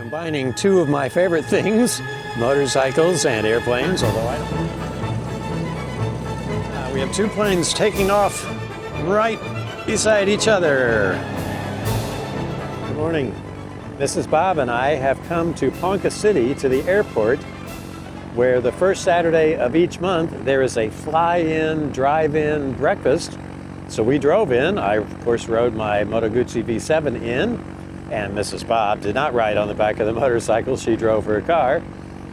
Combining two of my favorite things, motorcycles and airplanes, although I don't. We have two planes taking off right beside each other. Good morning. Mrs. Bob and I have come to Ponca City, to the airport, where the first Saturday of each month there is a fly-in, drive-in breakfast. So we drove in. I, of course, rode my Moto Guzzi V7 in, and Mrs. Bob did not ride on the back of the motorcycle. She drove her car.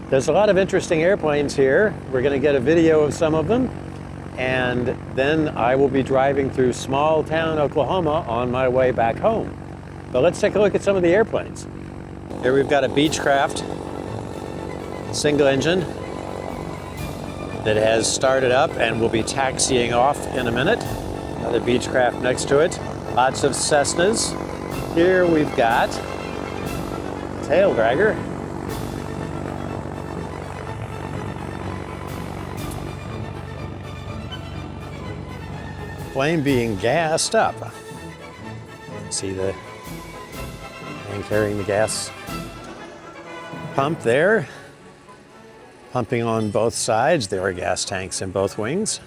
There's a lot of interesting airplanes here. We're going to get a video of some of them, and then I will be driving through small town Oklahoma on my way back home. But let's take a look at some of the airplanes. Here we've got a Beechcraft single engine that has started up and will be taxiing off in a minute. Another Beechcraft next to it. Lots of Cessnas. Here we've got tail dragger. Plane being gassed up. See the plane carrying the gas pump there. Pumping on both sides. There are gas tanks in both wings.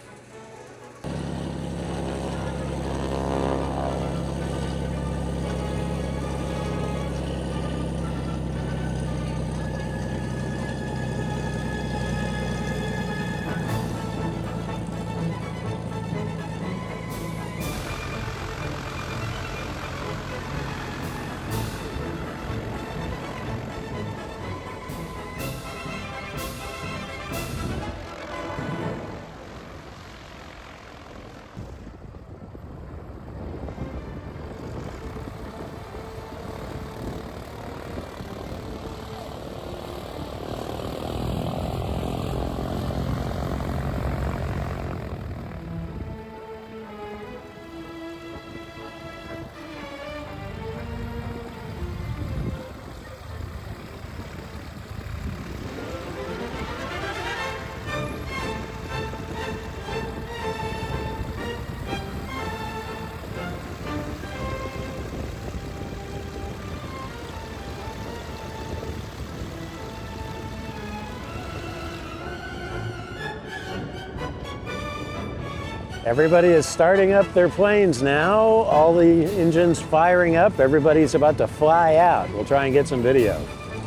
Everybody is starting up their planes now. All the engines firing up. Everybody's about to fly out. We'll try and get some video.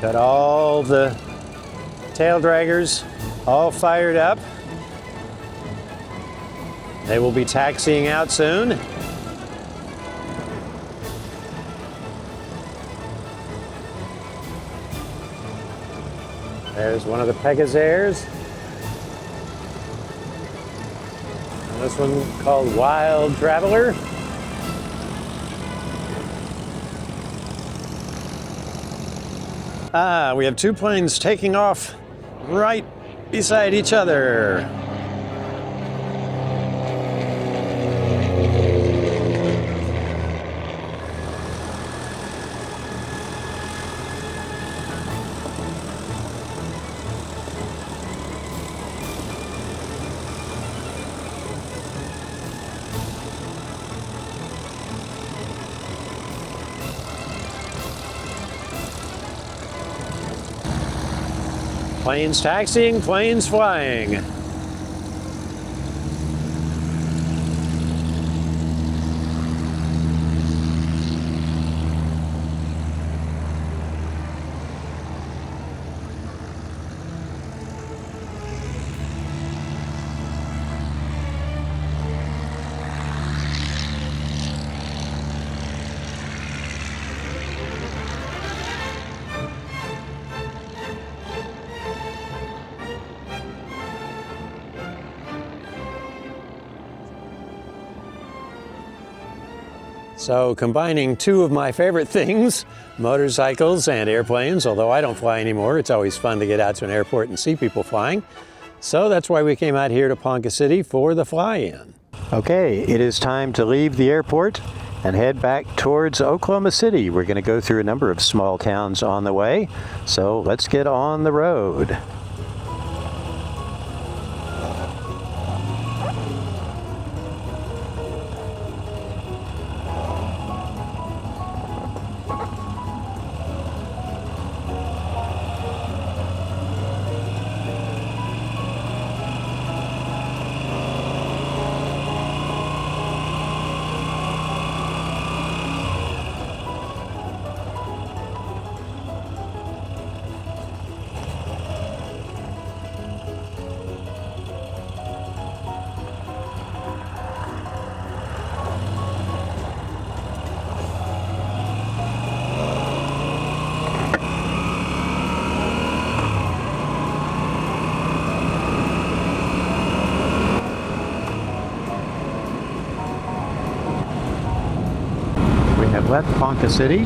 Got all the tail draggers all fired up. They will be taxiing out soon. There's one of the Pegazairs. This one called Wild Traveler. We have two planes taking off right beside each other. Planes taxiing, planes flying. So combining two of my favorite things, motorcycles and airplanes, although I don't fly anymore, it's always fun to get out to an airport and see people flying. So that's why we came out here to Ponca City for the fly-in. Okay, it is time to leave the airport and head back towards Oklahoma City. We're going to go through a number of small towns on the way, so let's get on the road. left Ponca City.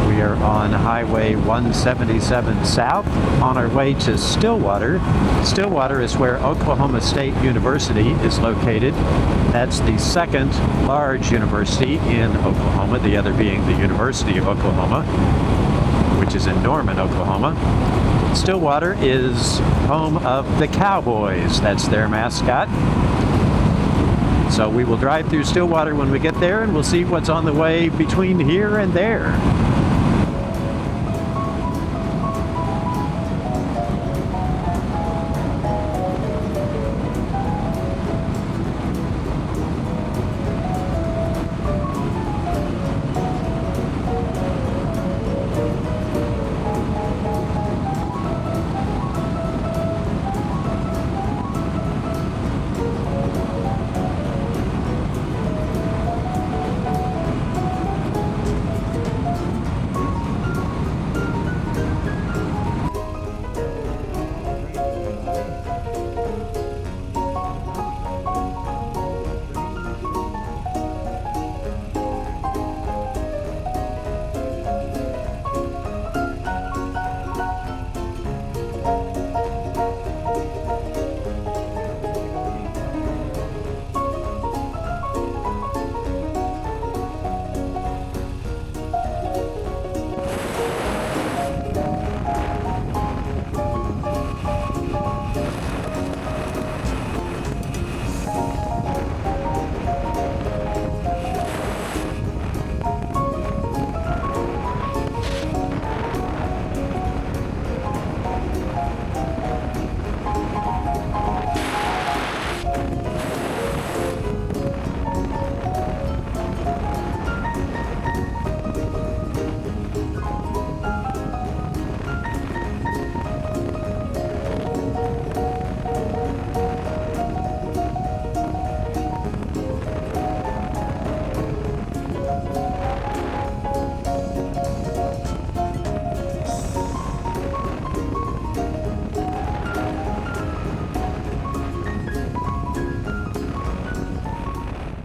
We are on Highway 177 South on our way to Stillwater. Stillwater is where Oklahoma State University is located. That's the second large university in Oklahoma, the other being the University of Oklahoma, which is in Norman, Oklahoma. Stillwater is home of the Cowboys. That's their mascot. So we will drive through Stillwater when we get there, and we'll see what's on the way between here and there.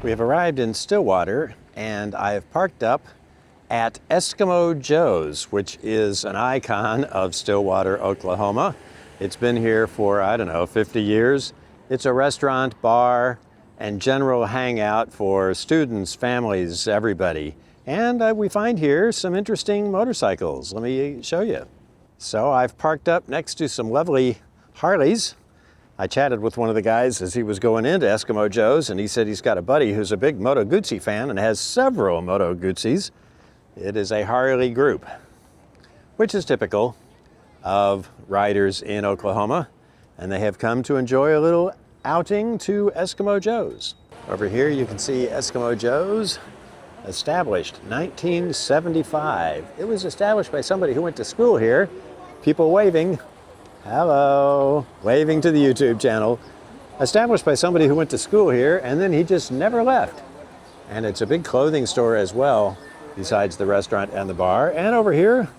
We have arrived in Stillwater, and I have parked up at Eskimo Joe's, which is an icon of Stillwater, Oklahoma. It's been here for, I don't know, 50 years. It's a restaurant, bar, and general hangout for students, families, everybody. And we find here some interesting motorcycles. Let me show you. So I've parked up next to some lovely Harleys. I chatted with one of the guys as he was going into Eskimo Joe's, and he said he's got a buddy who's a big Moto Guzzi fan and has several Moto Guzzis. It is a Harley group, which is typical of riders in Oklahoma, and they have come to enjoy a little outing to Eskimo Joe's. Over here you can see Eskimo Joe's, established 1975. It was established by somebody who went to school here. People waving. Hello, waving to the YouTube channel. Established by somebody who went to school here, and then he just never left. And it's a big clothing store as well, besides the restaurant and the bar. And over here,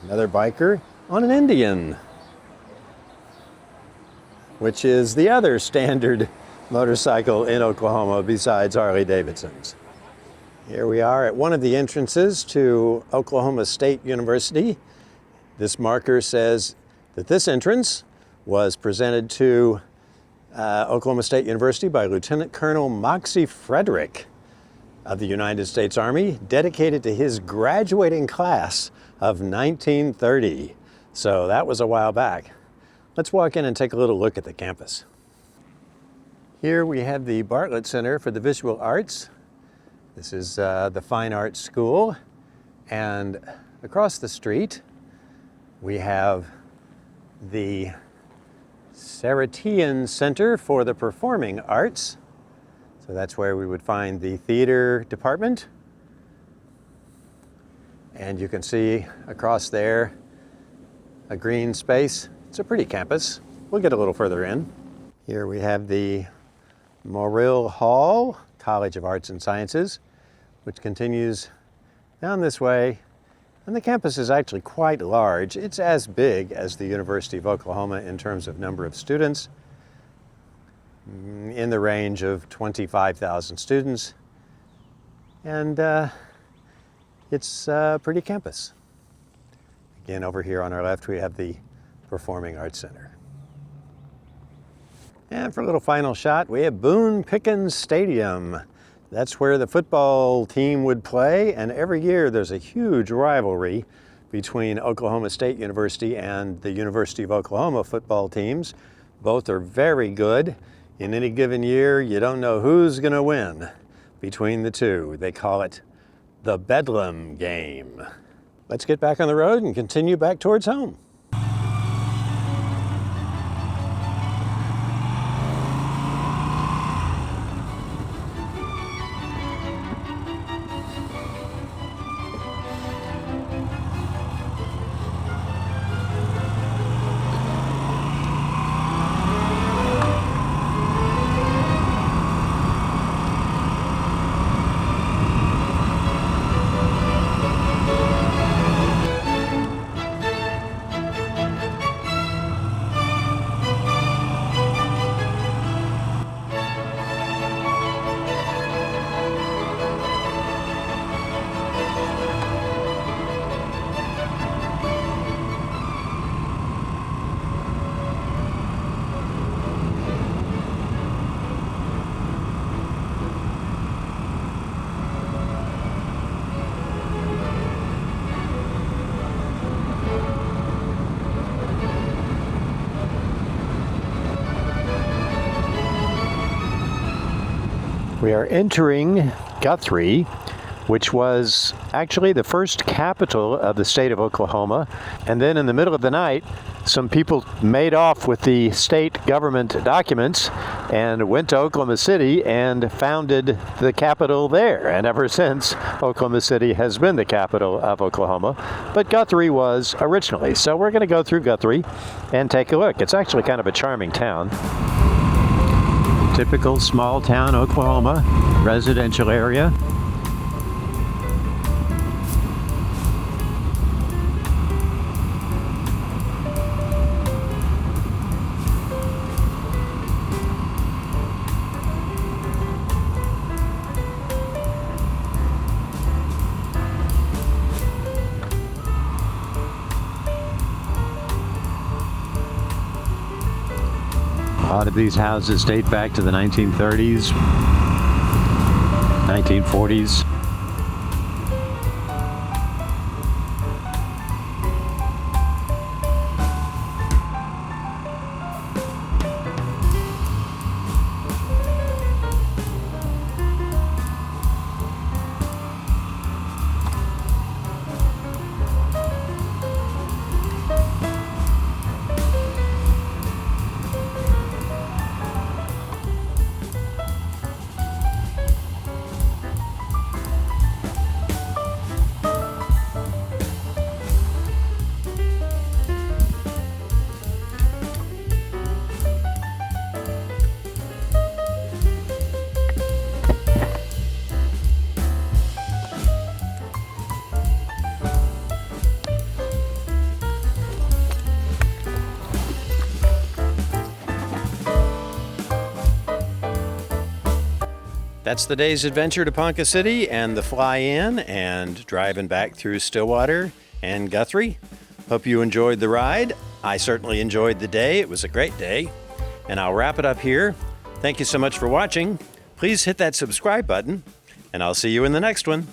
another biker on an Indian, which is the other standard motorcycle in Oklahoma besides Harley Davidson's. Here we are at one of the entrances to Oklahoma State University. This marker says that this entrance was presented to Oklahoma State University by Lieutenant Colonel Moxie Frederick of the United States Army, dedicated to his graduating class of 1930. So that was a while back. Let's walk in and take a little look at the campus. Here we have the Bartlett Center for the Visual Arts. This is the Fine Arts School. And across the street, we have the Saratian Center for the Performing Arts. So that's where we would find the theater department. And you can see across there a green space. It's a pretty campus. We'll get a little further in. Here we have the Morrill Hall, College of Arts and Sciences, which continues down this way. And the campus is actually quite large. It's as big as the University of Oklahoma in terms of number of students, in the range of 25,000 students. And it's a pretty campus. Again, over here on our left, we have the Performing Arts Center. And for a little final shot, we have Boone Pickens Stadium. That's where the football team would play, and every year there's a huge rivalry between Oklahoma State University and the University of Oklahoma football teams. Both are very good. In any given year, you don't know who's going to win between the two. They call it the Bedlam game. Let's get back on the road and continue back towards home. We are entering Guthrie, which was actually the first capital of the state of Oklahoma. And then in the middle of the night, some people made off with the state government documents and went to Oklahoma City and founded the capital there. And ever since, Oklahoma City has been the capital of Oklahoma. But Guthrie was originally. So we're going to go through Guthrie and take a look. It's actually kind of a charming town. Typical small town Oklahoma residential area. A lot of these houses date back to the 1930s, 1940s. That's the day's adventure to Ponca City and the fly-in and driving back through Stillwater and Guthrie. Hope you enjoyed the ride. I certainly enjoyed the day. It was a great day. And I'll wrap it up here. Thank you so much for watching. Please hit that subscribe button, and I'll see you in the next one.